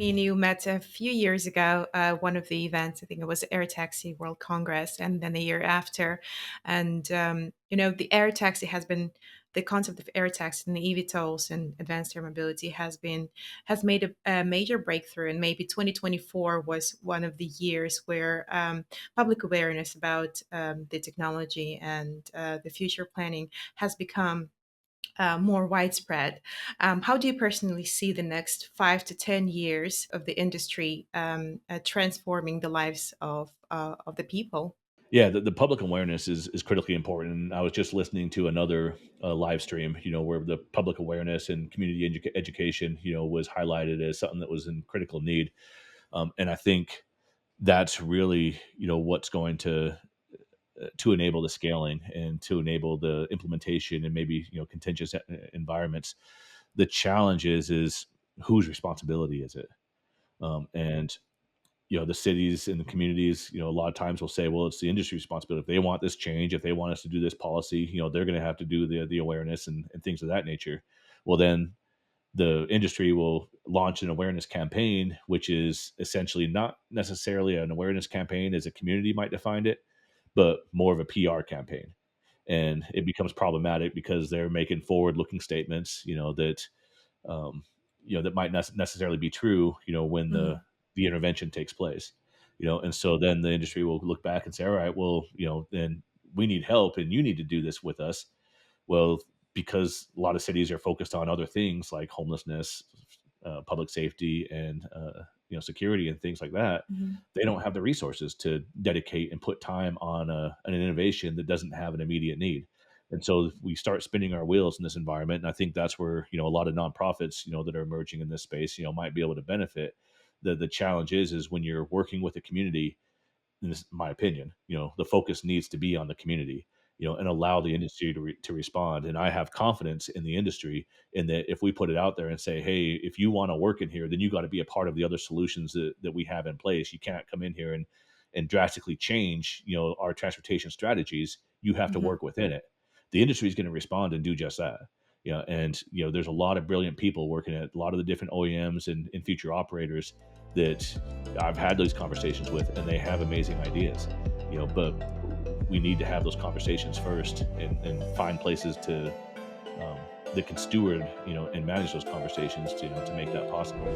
Me and you met a few years ago, one of the events, I think it was Air Taxi World Congress, and then the year after. And, the air taxi has been, the concept of air taxi and the eVTOLs and advanced air mobility has made a major breakthrough. And maybe 2024 was one of the years where public awareness about the technology and the future planning has become more widespread. How do you personally see the next 5 to 10 years of the industry transforming the lives of the people? Yeah, the public awareness is critically important. And I was just listening to another live stream, where the public awareness and community education, was highlighted as something that was in critical need. And I think that's really, what's going to enable the scaling and to enable the implementation and maybe contentious environments. The challenge is whose responsibility is it? And the cities and the communities, a lot of times will say, well, it's the industry responsibility. If they want this change, if they want us to do this policy, they're going to have to do the awareness and things of that nature. Well, then the industry will launch an awareness campaign, which is essentially not necessarily an awareness campaign as a community might define it, but more of a PR campaign. And it becomes problematic because they're making forward-looking statements, um, that might not necessarily be true, when Mhm. the intervention takes place, and so then the industry will look back and say, all right, well, then we need help and you need to do this with us. Well, because a lot of cities are focused on other things like homelessness, public safety, and security and things like that, Mhm. they don't have the resources to dedicate and put time on an innovation that doesn't have an immediate need. And so we start spinning our wheels in this environment, and I think that's where a lot of nonprofits that are emerging in this space might be able to benefit. The challenge is when you're working with a community, in this, my opinion, the focus needs to be on the community, and allow the industry to respond. And I have confidence in the industry in that if we put it out there and say, hey, if you want to work in here, then you got to be a part of the other solutions that we have in place. You can't come in here and drastically change, our transportation strategies. You have to Mhm. work within it. The industry is going to respond and do just that. And there's a lot of brilliant people working at a lot of the different OEMs and future operators that I've had those conversations with, and they have amazing ideas, but we need to have those conversations first and find places that can steward, and manage those conversations to make that possible.